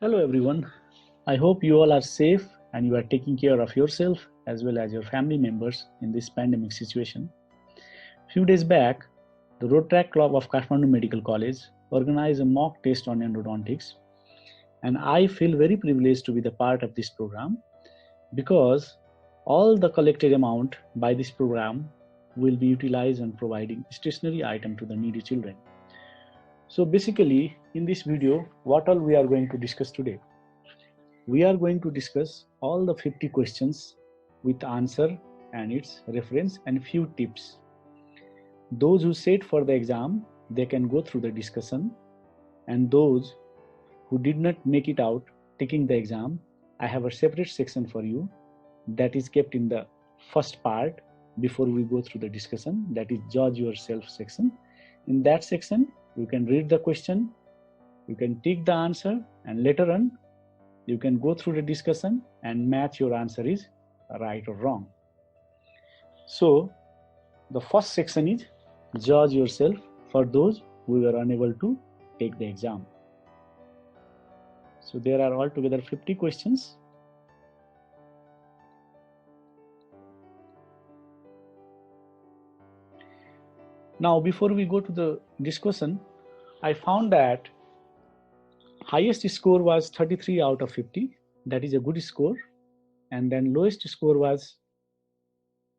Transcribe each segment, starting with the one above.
Hello everyone. I hope you all are safe and you are taking care of yourself as well as your family members in this pandemic situation. Few days back, the Road Track Club of Kathmandu Medical College organized a mock test on endodontics, and I feel very privileged to be the part of this program because all the collected amount by this program will be utilized on providing stationery item to the needy children. So basically, in this video, what all we are going to discuss today? We are going to discuss all the 50 questions with answer and its reference and few tips. Those who sit for the exam, they can go through the discussion, and those who did not make it out taking the exam, I have a separate section for you that is kept in the first part before we go through the discussion, that is judge yourself section. In that section, you can read the question, you can take the answer, and later on you can go through the discussion and match your answer is right or wrong. So the first section is judge yourself for those who were unable to take the exam. So there are altogether 50 questions. Now before we go to the discussion, I found that highest score was 33 out of 50. That is a good score. And then lowest score was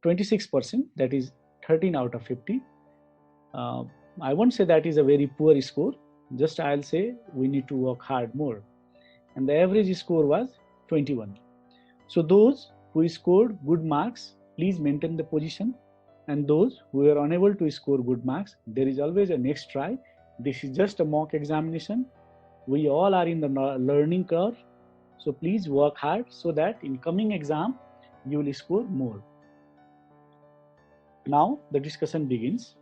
26%. That is 13 out of 50. I won't say that is a very poor score. Just I'll say we need to work hard more. And the average score was 21. So those who scored good marks, please maintain the position. And those who are unable to score good marks, there is always a next try. This is just a mock examination. We all are in the learning curve. So please work hard so that in coming exam, you will score more. Now the discussion begins.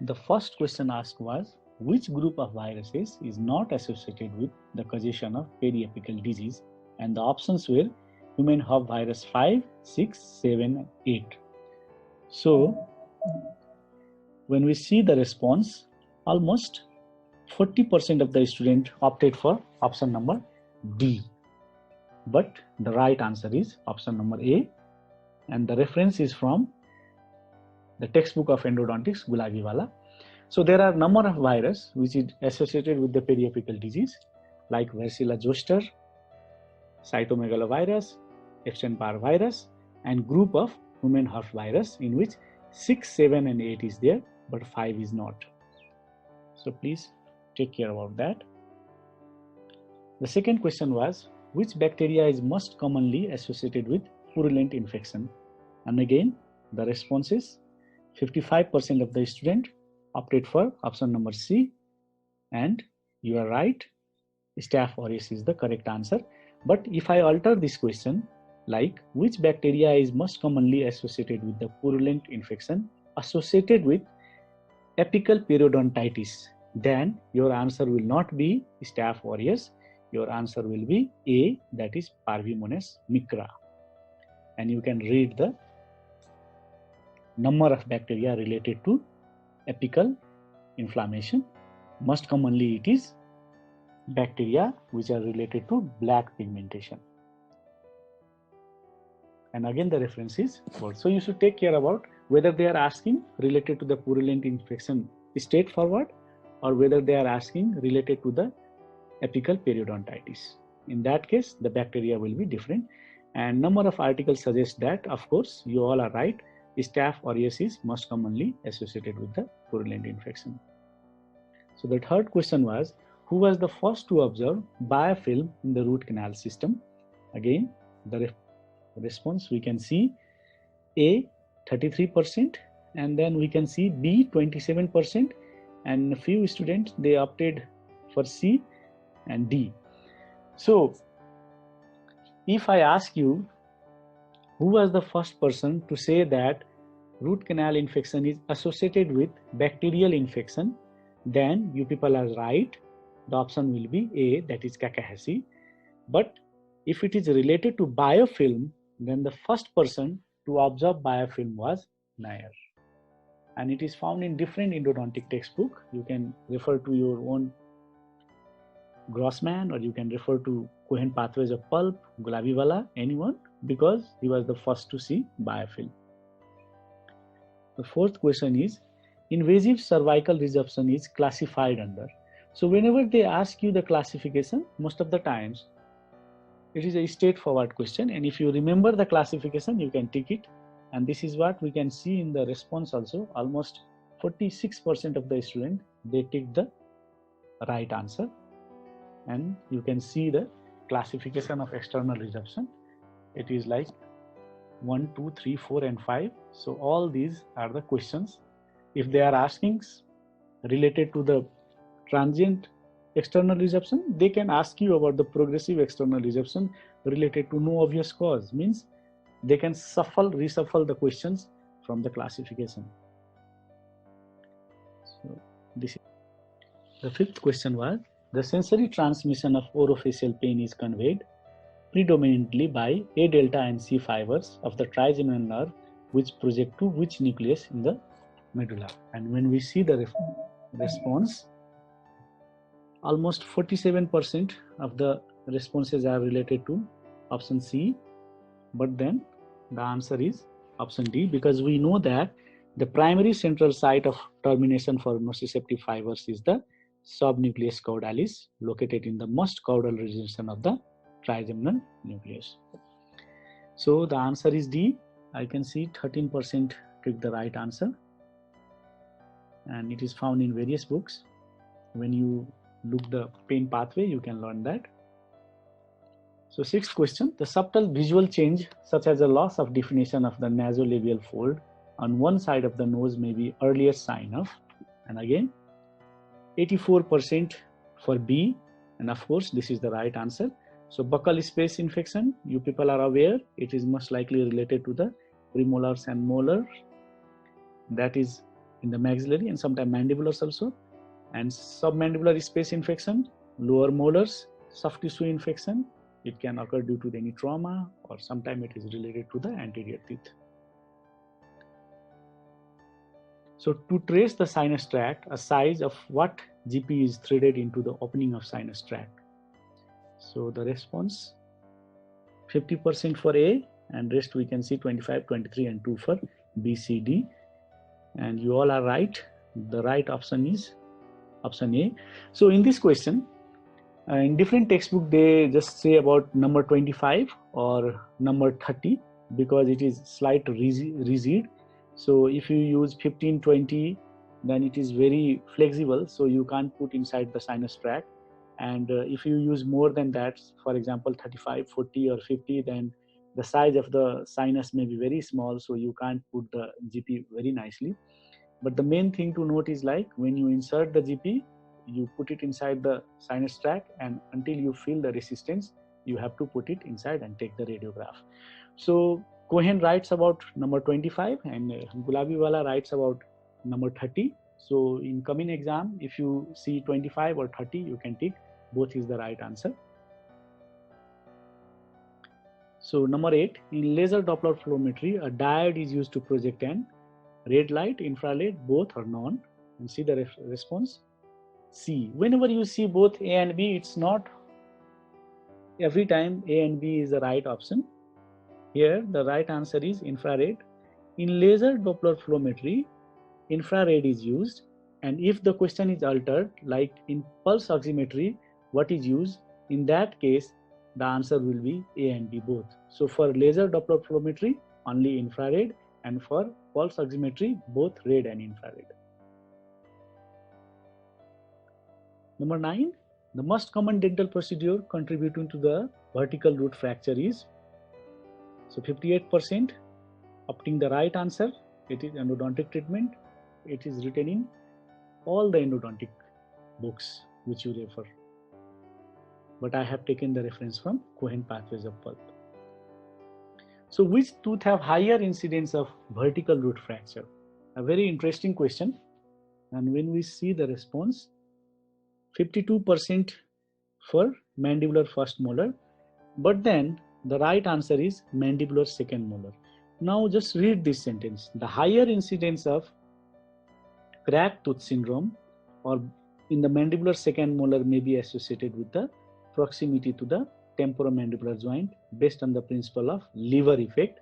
The first question asked was, which group of viruses is not associated with the causation of periapical disease? And the options were human herb virus 5, 6, 7, 8. So when we see the response, almost 40% of the student opted for option number D. But the right answer is option number A, and the reference is from the textbook of endodontics, Gulagiwala. So there are a number of viruses which is associated with the periapical disease like Varicella zoster, cytomegalovirus, Epstein-Barr virus, and group of human herb virus in which 6, 7 and 8 is there but 5 is not. So please take care about that. The second question was, which bacteria is most commonly associated with purulent infection? And again, the response is 55% of the student opted for option number C, and you are right, Staph aureus is the correct answer. But if I alter this question, like which bacteria is most commonly associated with the purulent infection associated with apical periodontitis, then your answer will not be Staph aureus. Your answer will be A, that is Parvimonas micra. And you can read the number of bacteria related to apical inflammation. Most commonly it is bacteria which are related to black pigmentation. And again the reference is word. So you should take care about whether they are asking related to the purulent infection straightforward or whether they are asking related to the apical periodontitis. In that case, the bacteria will be different. And number of articles suggest that, of course, you all are right. Staph aureus is most commonly associated with the purulent infection. So the third question was, who was the first to observe biofilm in the root canal system? Again, the response we can see A, 33%, and then we can see B, 27%, and a few students they opted for C and D. So if I ask you who was the first person to say that root canal infection is associated with bacterial infection, then you people are right. The option will be A, that is Kakahashi. But if it is related to biofilm, then the first person to observe biofilm was Nair. And it is found in different endodontic textbook. You can refer to your own Grossman, or you can refer to Cohen pathways of pulp, Gulabiwala, anyone, because he was the first to see biofilm. The fourth question is, invasive cervical resorption is classified under. So whenever they ask you the classification, most of the times it is a straightforward question, and if you remember the classification, you can tick it. And this is what we can see in the response also. Almost 46% of the student, they tick the right answer. And you can see the classification of external resorption. It is like 1, 2, 3, 4, and 5. So all these are the questions. If they are asking related to the transient external resorption, they can ask you about the progressive external resorption related to no obvious cause. Means they can reshuffle the questions from the classification. So this is the fifth question was, the sensory transmission of orofacial pain is conveyed predominantly by A delta and C fibers of the trigeminal nerve, which project to which nucleus in the medulla. And when we see the response, almost 47% of the responses are related to option C, but then the answer is option D, because we know that the primary central site of termination for nociceptive fibers is the subnucleus caudalis, located in the most caudal region of the trigeminal nucleus. So the answer is D. I can see 13% click the right answer, and it is found in various books. When you look the pain pathway, you can learn that. So sixth question, the subtle visual change such as a loss of definition of the nasolabial fold on one side of the nose may be earliest sign of, and again 84% for B, and of course this is the right answer. So buccal space infection, you people are aware, it is most likely related to the premolars and molars, that is in the maxillary and sometimes mandibulars also. And submandibular space infection, lower molars, soft tissue infection, it can occur due to any trauma, or sometimes it is related to the anterior teeth. So to trace the sinus tract, a size of what GP is threaded into the opening of sinus tract. So the response, 50% for A, and rest we can see 25, 23, and 2 for B, C, D. And you all are right. The right option is option A. So in this question, in different textbook, they just say about number 25 or number 30 because it is slight rigid. So if you use 15, 20, then it is very flexible. So you can't put inside the sinus tract. And if you use more than that, for example, 35, 40, or 50, then the size of the sinus may be very small. So you can't put the GP very nicely. But the main thing to note is like when you insert the GP, you put it inside the sinus tract, and until you feel the resistance, you have to put it inside and take the radiograph. So Cohen writes about number 25 and Gulabiwala writes about number 30. So in coming exam, if you see 25 or 30, you can tick both is the right answer. So number 8, in laser Doppler fluorometry, a diode is used to project an red light, infrared, both or none, and see the response. C. Whenever you see both A and B, it's not every time A and B is the right option. Here the right answer is infrared. In laser Doppler fluorometry, infrared is used, and if the question is altered, like in pulse oximetry, what is used? In that case, the answer will be A and B both. So for laser Doppler fluorometry, only infrared, and for pulse oximetry, both red and infrared. Number 9, the most common dental procedure contributing to the vertical root fracture is, so 58% opting the right answer, it is endodontic treatment. It is written in all the endodontic books which you refer. But I have taken the reference from Cohen pathways of pulp. So which tooth have higher incidence of vertical root fracture? A very interesting question. And when we see the response, 52% for mandibular first molar, but then the right answer is mandibular second molar. Now just read this sentence. The higher incidence of cracked tooth syndrome or in the mandibular second molar may be associated with the proximity to the temporomandibular joint based on the principle of lever effect.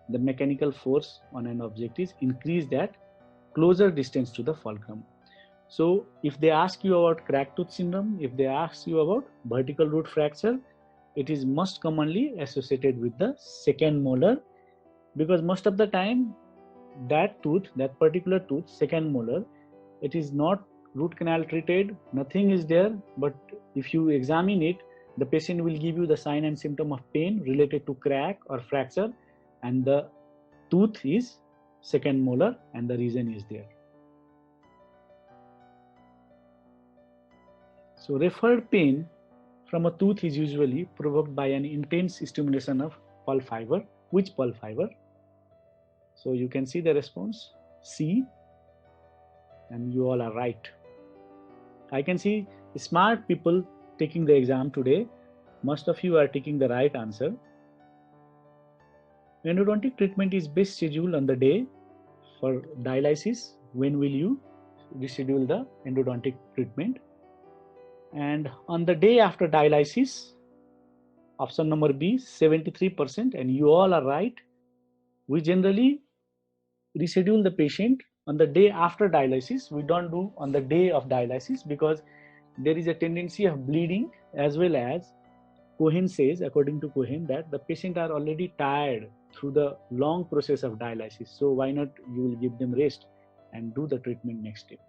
The mechanical force on an object is increased at closer distance to the fulcrum. So if they ask you about cracked tooth syndrome, if they ask you about vertical root fracture, it is most commonly associated with the second molar, because most of the time that tooth, that particular tooth, second molar, it is not root canal treated, nothing is there, but if you examine it, the patient will give you the sign and symptom of pain related to crack or fracture, and the tooth is second molar and the reason is there. So referred pain from a tooth is usually provoked by an intense stimulation of pulp fiber. Which pulp fiber? So you can see the response, C, and you all are right. I can see smart people taking the exam today. Most of you are taking the right answer. Endodontic treatment is best scheduled on the day for dialysis. When will you reschedule the endodontic treatment? And on the day after dialysis, option number B, 73%, and you all are right. We generally reschedule the patient on the day after dialysis. We don't do on the day of dialysis because there is a tendency of bleeding, as well as Cohen says, according to Cohen, that the patient are already tired through the long process of dialysis. So why not you will give them rest and do the treatment next day.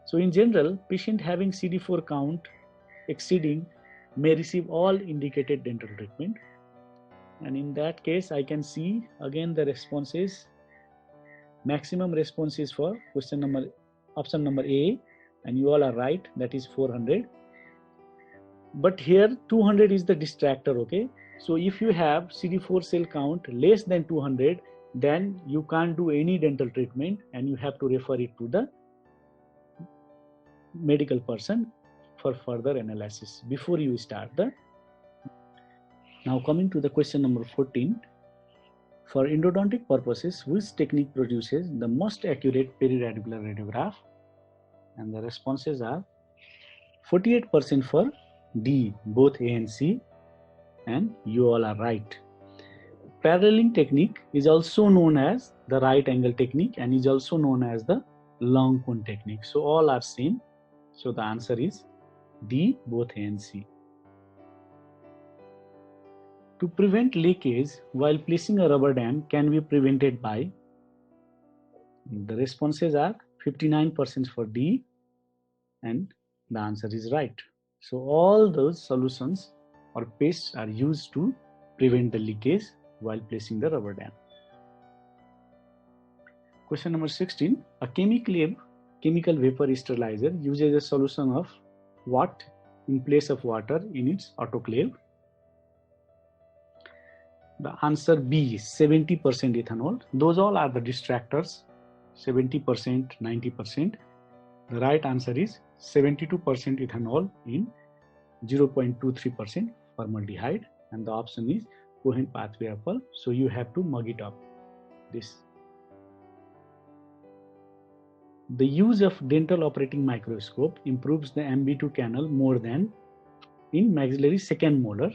So in general, patient having CD4 count exceeding may receive all indicated dental treatment. And in that case, I can see again the responses. Maximum responses for option number A, and you all are right, that is 400. But here 200 is the distractor, okay? So if you have CD4 cell count less than 200, then you can't do any dental treatment and you have to refer it to the medical person for further analysis before you start the. Now coming to the question number 14. For endodontic purposes, which technique produces the most accurate periradicular radiograph? And the responses are 48% for D, both A and C, and you all are right. Paralleling technique is also known as the right angle technique and is also known as the long cone technique. So all are same. So the answer is D, both A and C. To prevent leakage while placing a rubber dam can be prevented by. The responses are 59% for D, and the answer is right. So all those solutions or pastes are used to prevent the leakage while placing the rubber dam. Question number 16. A chemical vapor sterilizer uses a solution of what in place of water in its autoclave? The answer B is 70% ethanol. Those all are the distractors, 70%, 90%. The right answer is 72% ethanol in 0.23% formaldehyde, and the option is Cohen pathway of pulp. So you have to mug it up. This. The use of dental operating microscope improves the MB2 canal more than in maxillary second molar,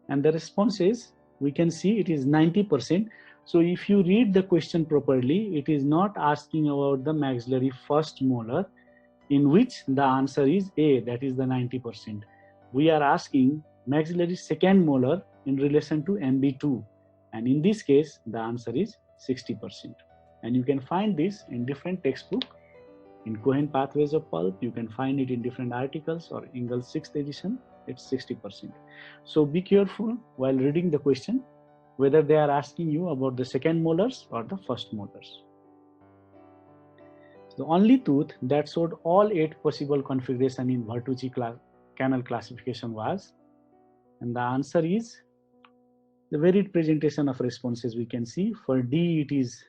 and the response is, we can see it is 90%. So if you read the question properly, it is not asking about the maxillary first molar, in which the answer is A, that is the 90%. We are asking maxillary second molar in relation to MB2, and in this case the answer is 60%. And you can find this in different textbooks. In Cohen Pathways of Pulp, you can find it in different articles, or Ingalls 6th edition, it's 60%. So be careful while reading the question whether they are asking you about the second molars or the first molars. The only tooth that showed all 8 possible configuration in Bertolucci canal classification was, and the answer is the varied presentation of responses we can see. For D it is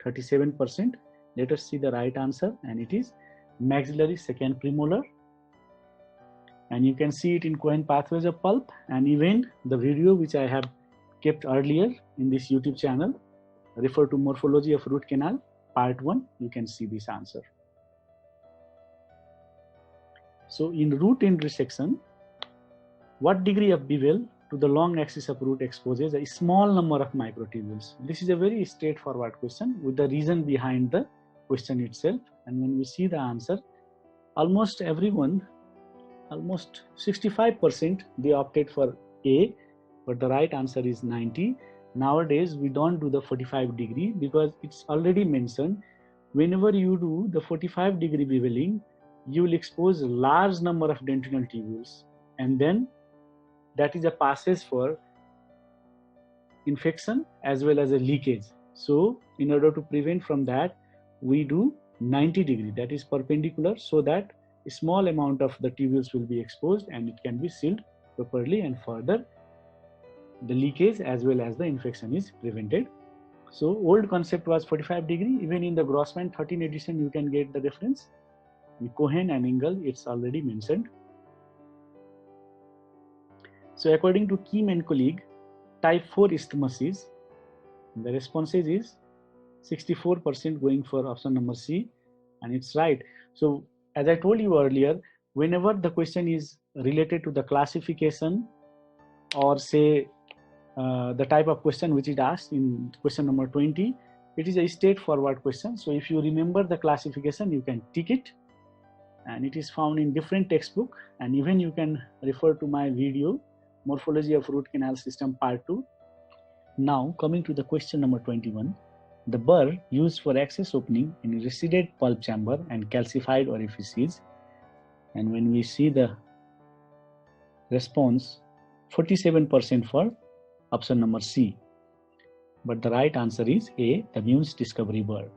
37%. Let us see the right answer, and it is maxillary second premolar. And you can see it in Cohen Pathways of Pulp, and even the video which I have kept earlier in this YouTube channel, refer to Morphology of Root Canal, Part 1, you can see this answer. So in root intersection, what degree of bevel to the long axis of root exposes a small number of microtubules? This is a very straightforward question with the reason behind the question itself. And when we see the answer, almost everyone, almost 65%, they opted for A, but the right answer is 90. Nowadays, we don't do the 45 degree because it's already mentioned. Whenever you do the 45 degree beveling, you will expose a large number of dentinal tubules, and then that is a passage for infection as well as a leakage. So in order to prevent from that, we do 90 degree, that is perpendicular, so that a small amount of the tubules will be exposed and it can be sealed properly, and further the leakage as well as the infection is prevented. So old concept was 45 degree. Even in the Grossman 13 edition you can get the reference. In Cohen and Engel it's already mentioned. So according to Kim and colleague, type 4 isthmus, the responses is 64% going for option number C, and it's right. So as I told you earlier, whenever the question is related to the classification or say the type of question which is asked in question number 20, it is a straightforward question. So if you remember the classification, you can tick it, and it is found in different textbook, and even you can refer to my video, Morphology of Root Canal System Part 2. Now coming to the question number 21, the burr used for access opening in receded pulp chamber and calcified orifices, and when we see the response, 47% for option number C, but the right answer is A, the Muenz discovery burr.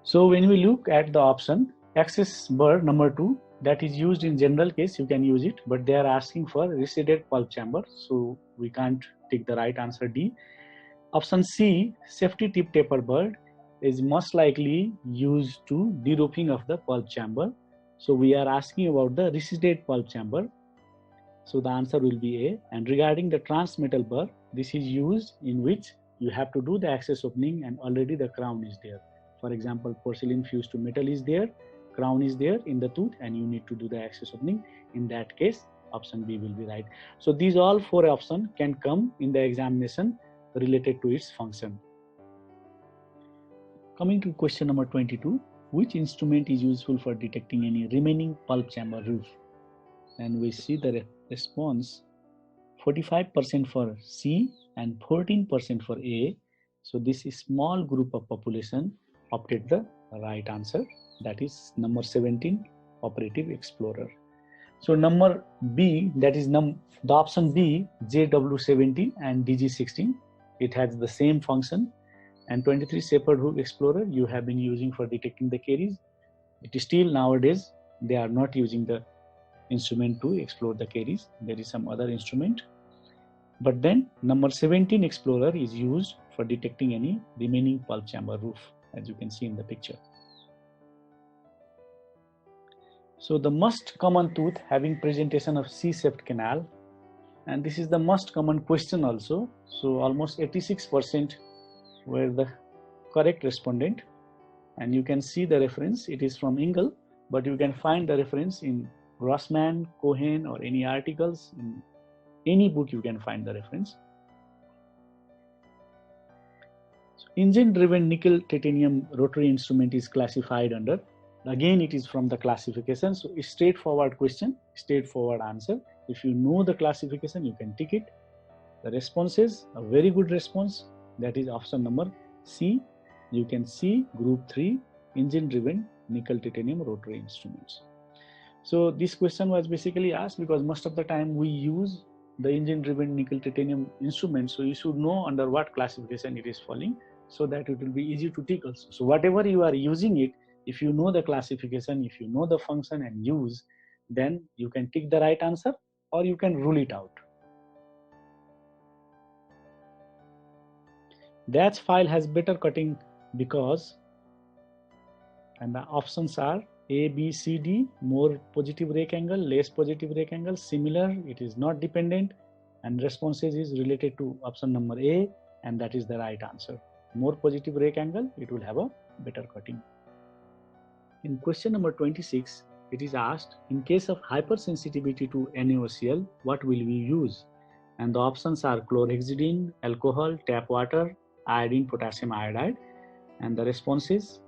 So when we look at the option access burr number 2, that is used in general case, you can use it, but they are asking for receded pulp chamber, so we can't take the right answer D. Option C, safety tip taper burr, is most likely used to deroping of the pulp chamber, so we are asking about the receded pulp chamber, so the answer will be A. And regarding the transmetal burr, this is used in which you have to do the access opening and already the crown is there. For example, porcelain fused to metal is there, crown is there in the tooth, and you need to do the access opening. In that case, option B will be right. So these all 4 options can come in the examination related to its function. Coming to question number 22, which instrument is useful for detecting any remaining pulp chamber roof? And we see the response, 45% for C and 14% for A. So this small group of population opted the right answer, that is number 17, operative explorer. So number B, that is the option B, JW70 and DG16, it has the same function, and 23 shepherd hook explorer you have been using for detecting the caries. It is still nowadays they are not using the instrument to explore the caries. There is some other instrument, but then number 17 explorer is used for detecting any remaining pulp chamber roof, as you can see in the picture. So the most common tooth having presentation of C-shaped canal, and this is the most common question also. So almost 86% were the correct respondent, and you can see the reference, it is from Engel, but you can find the reference in Grossman, Cohen, or any articles, in any book you can find the reference. So engine driven nickel titanium rotary instrument is classified under, again it is from the classification, so a straightforward question, straightforward answer. If you know the classification, you can tick it. The response is a very good response, that is option number C. You can see group 3, engine driven nickel titanium rotary instruments. So this question was basically asked because most of the time we use the engine driven nickel titanium instrument, so you should know under what classification it is falling, so that it will be easy to tick also. So whatever you are using it, if you know the classification, if you know the function and use, then you can tick the right answer or you can rule it out. That file has better cutting because, and the options are A, B, C, D, more positive rake angle, less positive rake angle, similar, it is not dependent, and responses is related to option number A, and that is the right answer. More positive rake angle, it will have a better cutting. In question number 26, it is asked, in case of hypersensitivity to NaOCl, what will we use? And the options are chlorhexidine, alcohol, tap water, iodine, potassium iodide. And the response is,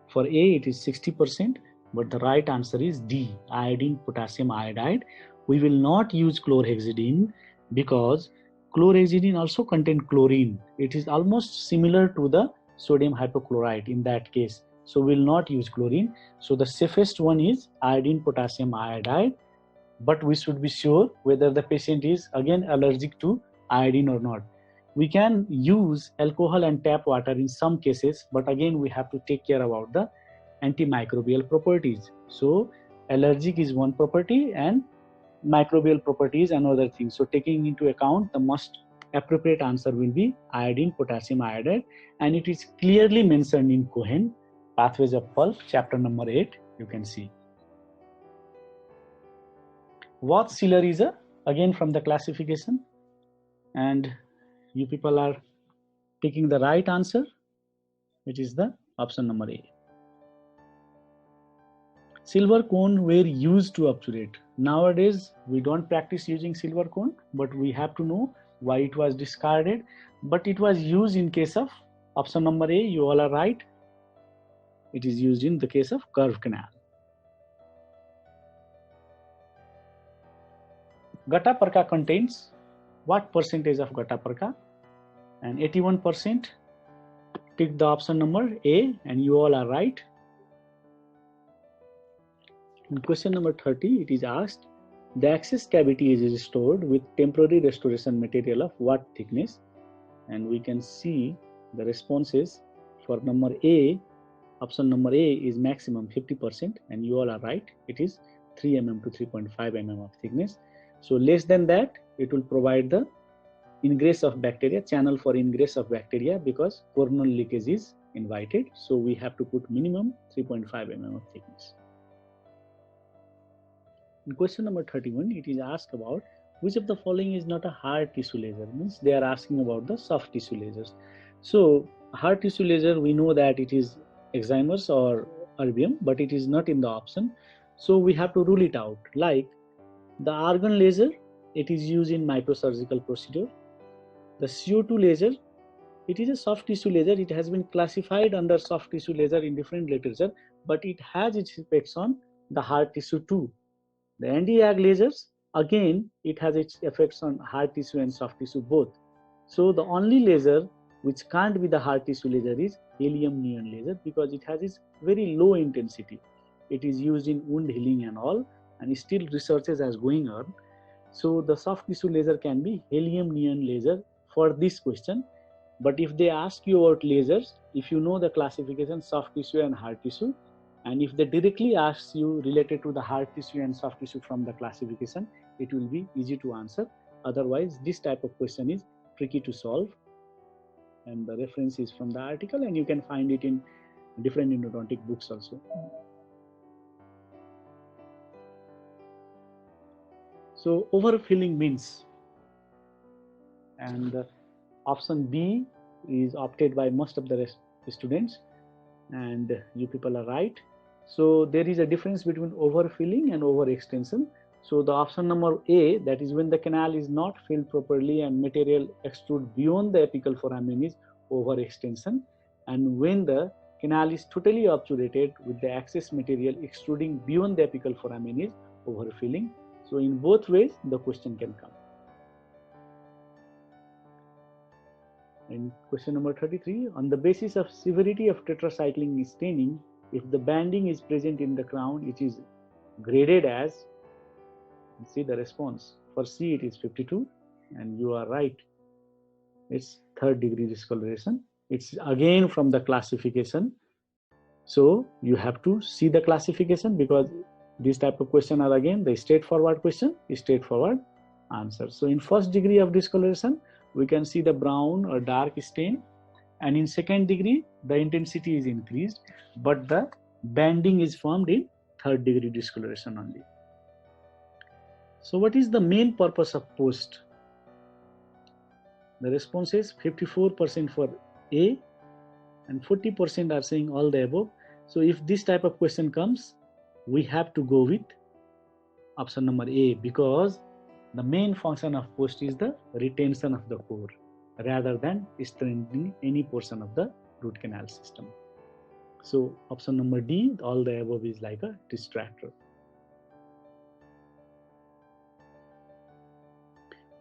for A it is 60%, but the right answer is D, iodine, potassium iodide. We will not use chlorhexidine because chlorhexidine also contains chlorine. It is almost similar to the sodium hypochlorite in that case. So we will not use chlorine. So the safest one is iodine, potassium iodide. But we should be sure whether the patient is again allergic to iodine or not. We can use alcohol and tap water in some cases, but again we have to take care about the antimicrobial properties. So allergic is one property and microbial properties another thing. So taking into account, the most appropriate answer will be iodine, potassium iodide, and it is clearly mentioned in Cohen, Pathways of Pulp, chapter number 8, you can see. Watt-Seeler is again from the classification, and you people are picking the right answer, which is the option number A. Silver cone were used to obturate. Nowadays, we don't practice using silver cone, but we have to know why it was discarded. But it was used in case of option number A, you all are right. It is used in the case of curve canal. Gutta-perca contains what percentage of gutta-perca? And 81%. Tick the option number A, and you all are right. In question number 30, it is asked, the access cavity is restored with temporary restoration material of what thickness? And we can see the responses for number A. Option number A is maximum 50%, and you all are right. It is 3 mm to 3.5 mm of thickness. So less than that, it will provide the ingress of bacteria, channel for ingress of bacteria, because coronal leakage is invited. So we have to put minimum 3.5 mm of thickness. In question number 31, it is asked about which of the following is not a hard tissue laser. Means they are asking about the soft tissue lasers. So hard tissue laser, we know that it is Excimer's or erbium, but it is not in the option. So we have to rule it out. Like the argon laser, it is used in microsurgical procedure. The CO2 laser, it is a soft tissue laser. It has been classified under soft tissue laser in different literature, but it has its effects on the hard tissue too. The anti-ag lasers, again, it has its effects on hard tissue and soft tissue both. So the only laser which can't be the hard tissue laser is helium neon laser, because it has its very low intensity. It is used in wound healing and all, and still researches as going on. So the soft tissue laser can be helium neon laser for this question. But if they ask you about lasers, if you know the classification soft tissue and hard tissue, and if they directly ask you related to the hard tissue and soft tissue from the classification, it will be easy to answer. Otherwise, this type of question is tricky to solve. And the reference is from the article, and you can find it in different endodontic books also. So overfilling means, and option B is opted by most of the students, and you people are right. So there is a difference between overfilling and overextension. So the option number A, that is when the canal is not filled properly and material extrude beyond the apical foramen, is overextension. And when the canal is totally obturated with the excess material extruding beyond the apical foramen, is overfilling. So in both ways, the question can come. In question number 33, on the basis of severity of tetracycline staining, if the banding is present in the crown, it is graded as, see the response. For C, it is 52, and you are right. It's 3rd degree discoloration. It's again from the classification. So you have to see the classification, because this type of question are again the straightforward question, straightforward answer. So in 1st degree of discoloration, we can see the brown or dark stain, and in 2nd degree, the intensity is increased, but the banding is formed in 3rd degree discoloration only. So what is the main purpose of post? The response is 54% for A, and 40% are saying all the above. So if this type of question comes, we have to go with option number A, because the main function of post is the retention of the core rather than strengthening any portion of the root canal system. So option number D, all the above is like a distractor.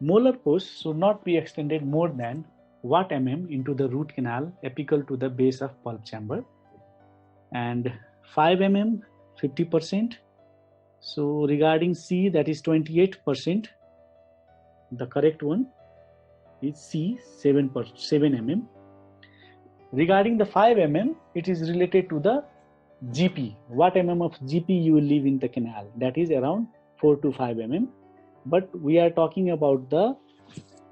Molar post should not be extended more than what mm into the root canal apical to the base of pulp chamber, and 5 mm 50%. So regarding C, that is 28%. The correct one is C, 7 mm. Regarding the 5 mm, it is related to the GP. What mm of GP you will leave in the canal? That is around 4 to 5 mm. But we are talking about the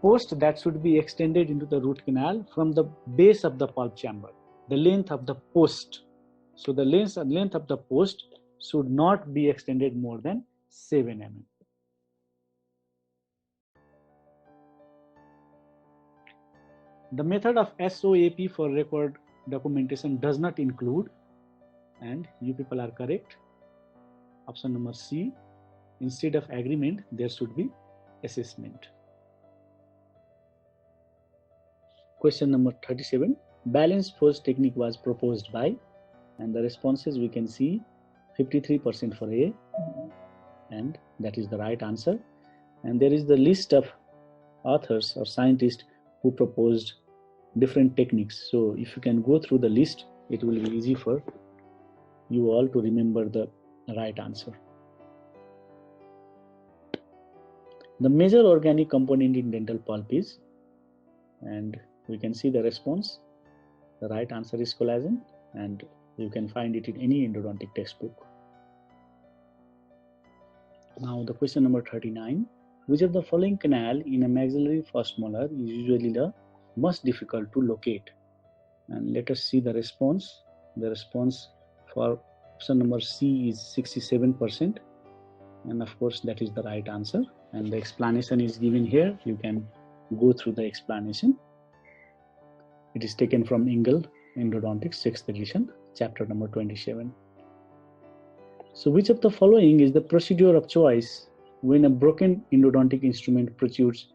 post that should be extended into the root canal from the base of the pulp chamber, the length of the post. So the length of the post should not be extended more than 7 mm. The method of SOAP for record documentation does not include, and you people are correct, option number C. Instead of agreement, there should be assessment. Question number 37. Balanced post technique was proposed by, and the responses we can see 53% for A, and that is the right answer. And there is the list of authors or scientists who proposed different techniques. So if you can go through the list, it will be easy for you all to remember the right answer. The major organic component in dental pulp is, and we can see the response. The right answer is collagen, and you can find it in any endodontic textbook. Now the question number 39. Which of the following canal in a maxillary first molar is usually the most difficult to locate? And let us see the response. The response for option number C is 67%, and of course that is the right answer. And the explanation is given here. You can go through the explanation. It is taken from Engel Endodontics 6th edition, chapter number 27. So which of the following is the procedure of choice when a broken endodontic instrument protrudes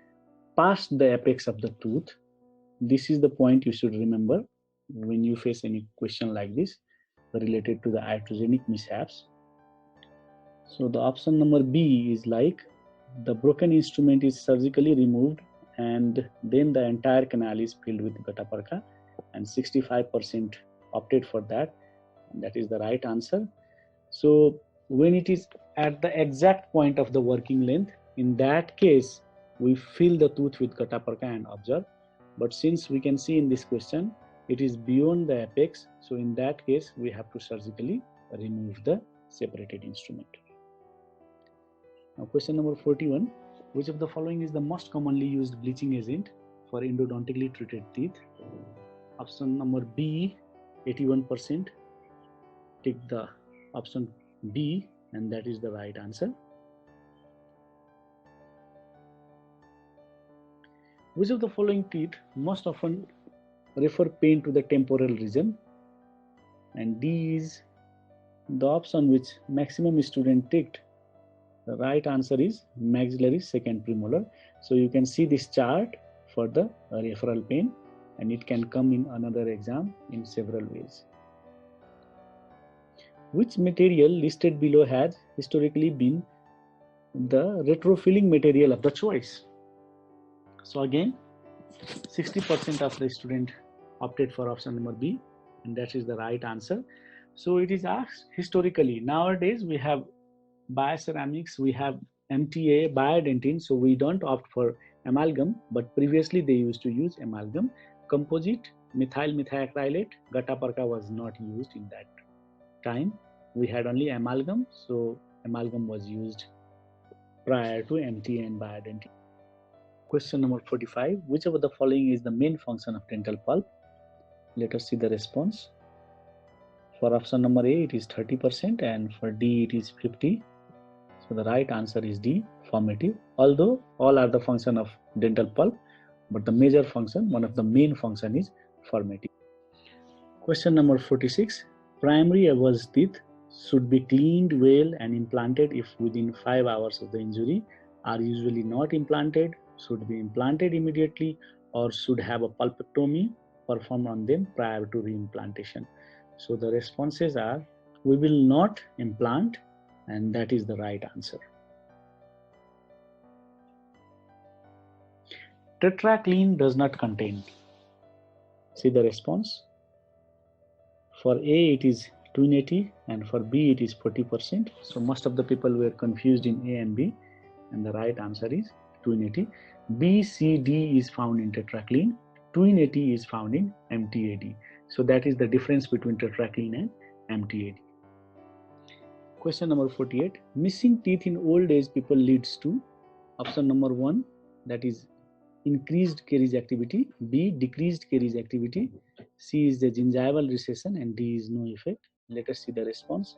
past the apex of the tooth? This is the point you should remember when you face any question like this related to the iatrogenic mishaps. So the option number B is like the broken instrument is surgically removed and then the entire canal is filled with Gataparka, and 65% opted for that, and that is the right answer. So when it is at the exact point of the working length, in that case we fill the tooth with Gataparka and observe. But since we can see in this question it is beyond the apex, so in that case we have to surgically remove the separated instrument. Now question number 41. Which of the following is the most commonly used bleaching agent for endodontically treated teeth? Option number B, 81%. Take the option B, and that is the right answer. Which of the following teeth most often refer pain to the temporal region? And D is the option which maximum student ticked. The right answer is maxillary second premolar. So you can see this chart for the referral pain, and it can come in another exam in several ways. Which material listed below has historically been the retrofilling material of the choice? So again, 60% of the student opted for option number B, and that is the right answer. So it is asked historically. Nowadays we have bioceramics, we have MTA, biodentine, so we don't opt for amalgam, but previously they used to use amalgam. Composite, methyl methacrylate, Gataparka was not used in that time. We had only amalgam, so amalgam was used prior to MTA and biodentine. Question number 45. Which of the following is the main function of dental pulp? Let us see the response. For option number A, it is 30%, and for D, it is 50%. So the right answer is D, formative. Although all are the function of dental pulp, but the major function, one of the main function, is formative. Question number 46. Primary avulsed teeth should be cleaned well and implanted if within 5 hours of the injury, are usually not implanted, should be implanted immediately, or should have a pulpectomy performed on them prior to reimplantation. So the responses are, we will not implant, and that is the right answer. Tetracycline does not contain. See the response. For A it is 280 and for B it is 40%. So most of the people were confused in A and B, and the right answer is 280. B, C, D is found in tetracycline. 280 is found in MTAD. So that is the difference between tetracycline and MTAD. Question number 48. Missing teeth in old age people leads to option number 1, that is increased caries activity, B, decreased caries activity, C is the gingival recession, and D is no effect. Let us see the response.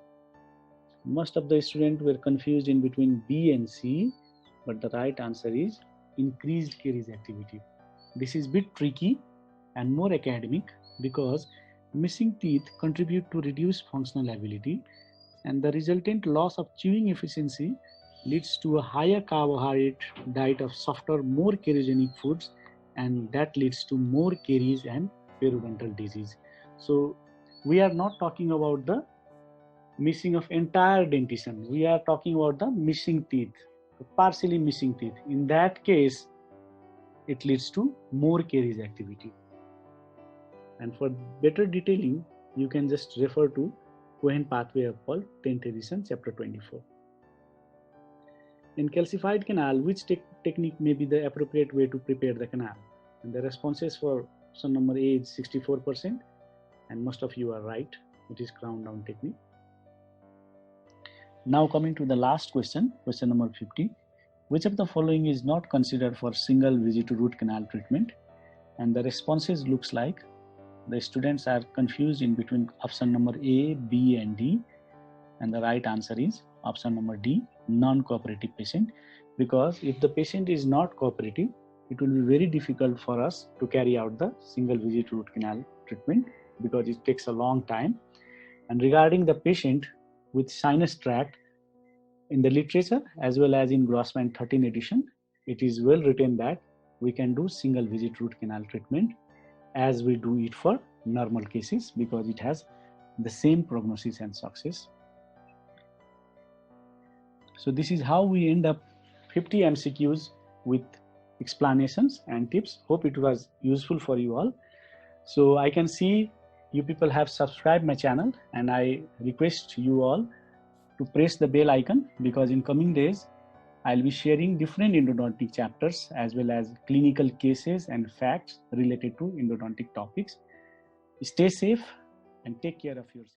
Most of the students were confused in between B and C, but the right answer is increased caries activity. This is a bit tricky and more academic because missing teeth contribute to reduced functional ability, and the resultant loss of chewing efficiency leads to a higher carbohydrate diet of softer, more cariogenic foods, and that leads to more caries and periodontal disease. So we are not talking about the missing of entire dentition. We are talking about the missing teeth, partially missing teeth. In that case, it leads to more caries activity. And for better detailing, you can just refer to Cohen pathway of Pulp, 10th edition, chapter 24. In calcified canal, which technique may be the appropriate way to prepare the canal? And the responses for option number A is 64%, and most of you are right. It is crown down technique. Now coming to the last question, question number 50. Which of the following is not considered for single visit to root canal treatment? And the responses looks like the students are confused in between option number A, B and D, and the right answer is option number D, non-cooperative patient, because if the patient is not cooperative, it will be very difficult for us to carry out the single visit root canal treatment because it takes a long time. And regarding the patient with sinus tract, in the literature as well as in Grossman 13 edition, it is well written that we can do single visit root canal treatment as we do it for normal cases because it has the same prognosis and success. So this is how we end up 50 MCQs with explanations and tips. Hope it was useful for you all. So I can see you people have subscribed my channel, and I request you all to press the bell icon because in coming days I'll be sharing different endodontic chapters as well as clinical cases and facts related to endodontic topics. Stay safe and take care of yourself.